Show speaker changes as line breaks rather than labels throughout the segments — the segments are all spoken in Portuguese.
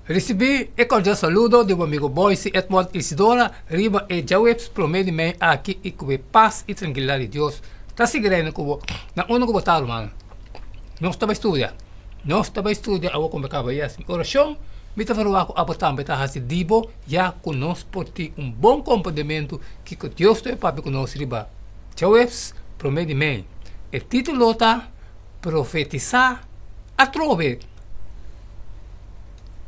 Recebi e cordial saludo do amigo Boyce Edmond Isidora, riba e jawebs promedi me aqui e que paz e tranquilidade de Deus. Tá seguindo como na ono que botar, mano. Não estava estudando. Não estava estudando a como acaba yes. Oração, me tá falando a botar, me tá hasidibo, já conosco por ti bom comportamento que Deus te papi conosco riba. Jawebs promedi me. E título tá profetizar a trove.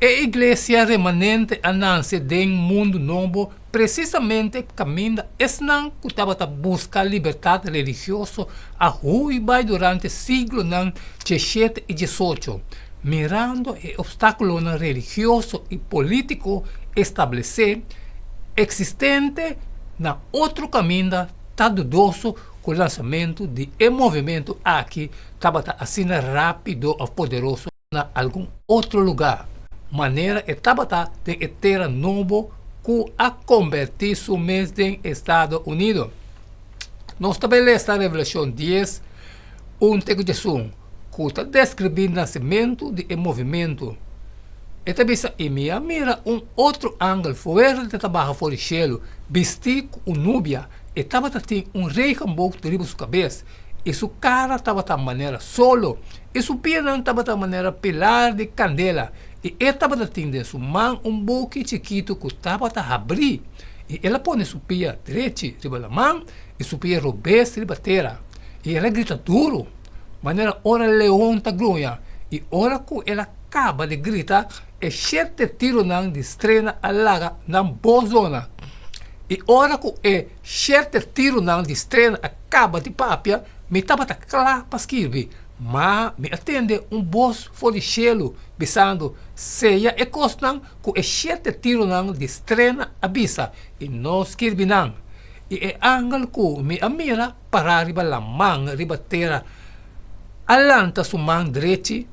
A igreja remanente ananse de mundo novo precisamente caminha esnan que estava a buscar liberdade religiosa a ruiba durante siglo nan 17 e 18, mirando o obstáculo religioso e político estabelecer existente na outro caminho tá dudoso com o lançamento de movimento aqui estava assim rápido ou poderoso na algum outro lugar. Maneira estava de ter novo que a convertir o mês de Estados Unidos. Nós também lemos a Revelação 10, texto de som, que está descrevendo o nascimento de movimento. E também mira outro ângulo fora de trabalho fora do cielo, vestido com núbia, e estava tendo rei camboco de sua cabeça. E sua cara estava de maneira solo, e sua perna estava de maneira pilar de candela. E ele estava tendo sua mão buque chiquito que estava a abrir. E ela põe sua pia direita riba da mão e sua pia robesta riba terra. E ela grita duro, maneira ora leão tá grunha. E ora que ela acaba de gritar, e 7 tiros não de estrena alaga na boa zona. E ora que 7 tiros não de estrena acaba de papia, me estava a claro para escrever. Mas me atende boss fora de cielo, pensando, seja e costam que 7 tiros de estrena avisa, e não escreve não. E ângulo que me mira para arriba la mão, arriba terra, alanta sua mão direita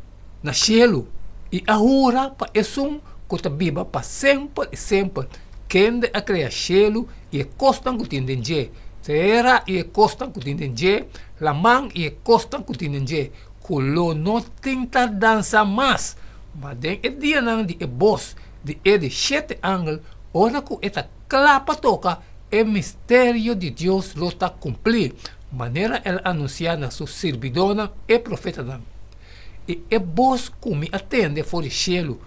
na cielo, e agora para isso que está viva para sempre e sempre, quem a criar cielo e costam que tem de terra e costam que tem de la mão e costam que tem de Kulo não tenta dançar mais, mas den dia não de boss de 7 ângulos, ora que esta clapa toca, o mistério de Deus lo está cumprir, maneira ela anunciar na sua servidona e profeta não. E boss que me atende fora do cielo,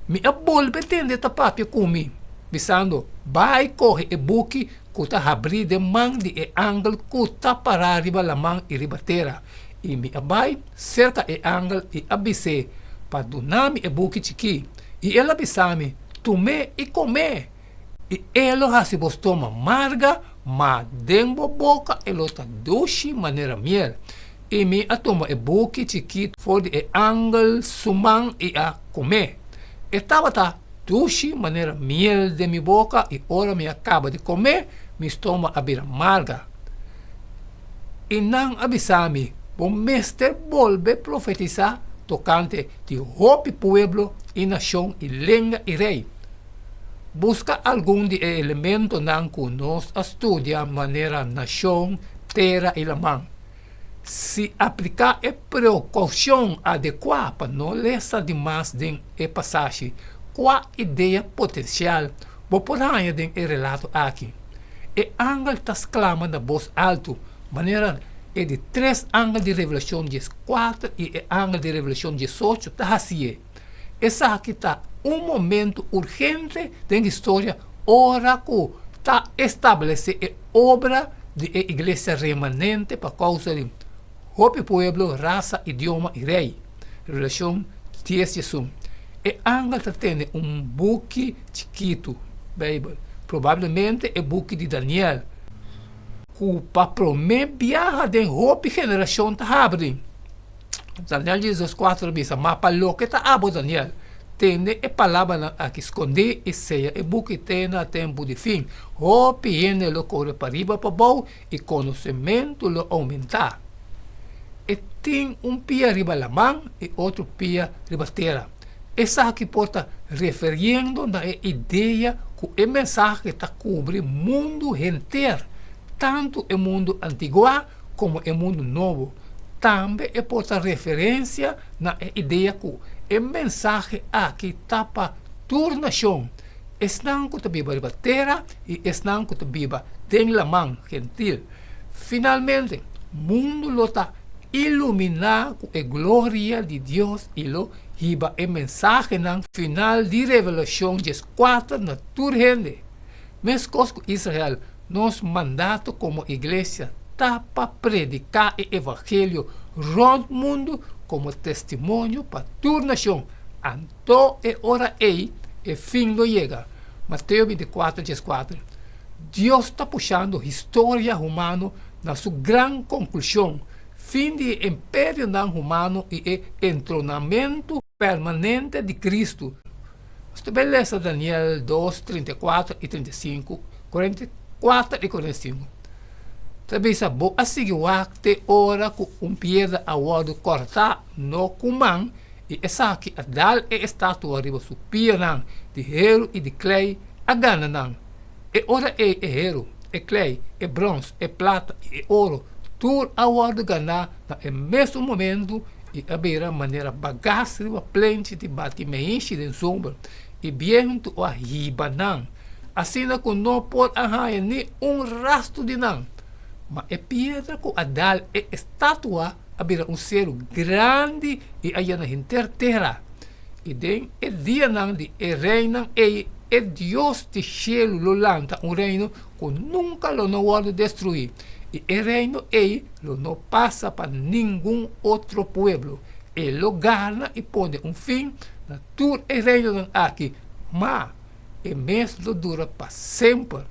me abolve atende ta papia comigo, pensando, vai correr e buque que está abrir de mão de ângulo que está para riba la mão e riba terra. E me abai cerca e ângulo e abise para donar-me e buque chiqui. E ela abisame, tomé e comer. E ela se toma amarga, mas dentro boca ela está doce maneira miel. E me atoma e buque chiqui for e ângulo sumang e a comer. E estava doce maneira miel de minha boca e ora me acaba de comer, me estômago abrir amarga. E não abisame, o mestre volve profetizar tocante de hope pueblo e nação e língua e rei. Busca algum de elemento não que nós estudia maneira nação, terra e la mão. Se aplicar a precaução adequada para não lesar demais de passagem, qual ideia potencial vou por aí de relato aqui. E ângulo está exclama na voz alto, maneira de 3 ângulos de Revelação 14 e ângulo de Revelação 18 está assim. Essa aqui está momento urgente da história, ora que está estabelecer a obra de igreja remanente para causa de hope pueblo, raça, idioma e rei. Revelação 10:1. E ângulo está tendo buque chiquito, Bible. Provavelmente é buque de Daniel. Que para prometer viaja de hope geração está abrindo. Daniel 14 diz, mas para lo que está abrindo Daniel, tem a palavra que esconder e seja e buque tem no tempo de fim. Hope viene lo corre para riba para baixo e conhecimento lo aumentar. E tem pia riba la mão e outro pia riba terra. Essa aqui porta referindo na ideia que o mensagem está cobre mundo inteiro, tanto o mundo antigo como o mundo novo. Também é porta referência na ideia que El mensaje aqui tapa turnação. Estão que biba riba terra e estão que biba tem la mão gentil. Finalmente, mundo lota iluminar com a glória de Deus e lo riba el mensaje nan final de revelação de 4 na turgente. Mas cosco Israel, nos mandato como igreja tapa predicar o evangelho rond mundo como testemunho para turnação. Anto e hora ei e fim não chega. Mateus 24, 4. Deus está puxando a história humana na sua grande conclusão, fim de império não humano e entronamento permanente de Cristo. Você beleza Daniel 2, 34 e 35, 44 e 45. Também sabou a seguir o acte ora com pedra a wado cortar no comando e essa aqui a dar e estátua riba su pianan de hero e de clay a gana nan. E ora e hero, e clay, e bronze, e plata e ouro, tur a wado gana na e mesmo momento e abrir maneira bagaço riba plente de batimento de sombra e viento o arriba nan. Assim que não pode arranhar nem rastro de nan. Mas é pedra com a dar e estátua abrir ser grande e aí na terra. E den é dia nan de reina e Deus de cielo lo lanta reino que nunca lo não pode destruir. E o reino lo não passa para nenhum outro pueblo. Ele lo gana e põe fim na todo o reino aqui. Mas e mesmo dura para sempre.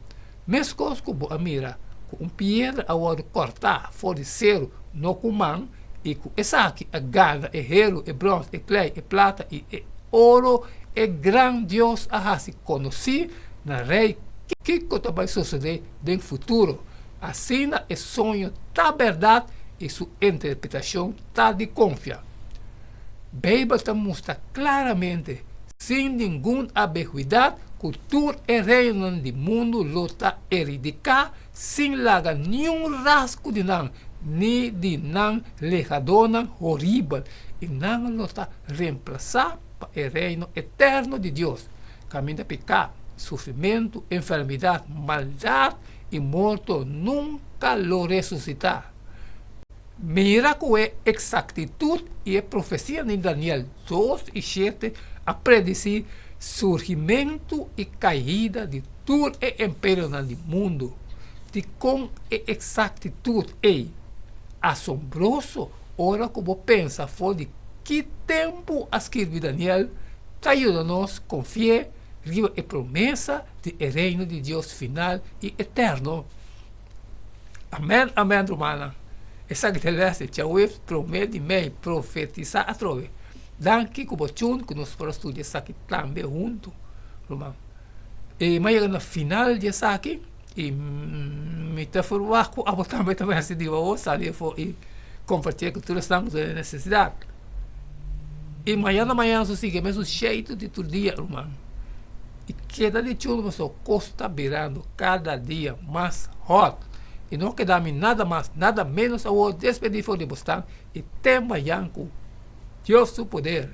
Mesmo coisa que a mira com pedra a hora cortar fora de cero no comando e com essa aqui a gana, e hero, e bronze, e clay, e plata e ouro é grande Deus a se conhecer na rei que vai suceder no futuro. Assim é sonho da verdade e sua interpretação está de confiança. Bíblia mostra claramente, sem nenhuma ambiguidade, que todo o reino do mundo lo está erradicar sem largar nenhum rasgo de não, nem de não lejadona horrível, e não lo está reemplaçar para o reino eterno de Deus. Caminho de pecado, sofrimento, enfermidade, maldade e morte nunca lo ressuscitar. Mira com a exactitud e a profecia em Daniel 2 e 7 a predizer surgimento e caída de todo o império do mundo. De com exactitud é assombroso, ora como pensa fora de que tempo a escrever Daniel, ajuda-nos com fé, riba e promessa de reino de Deus final e eterno. Amém, amém, romana. Essa que teleste, Yahweh promete me profetizar a trove. Danke como chun que nos para estudar essa aqui também junto, romano. E mas na final de essa aqui, e me te forward com a botar também assim de o sabe for e compartilhar com todos estamos de necessidade. E amanhã só sigue mesmo jeito de todo dia, romano. E queda de chuva só costa virando cada dia mais hot. E não queda-me nada mais, nada menos a despedir de Boston e tema Yanko. Deus o poder.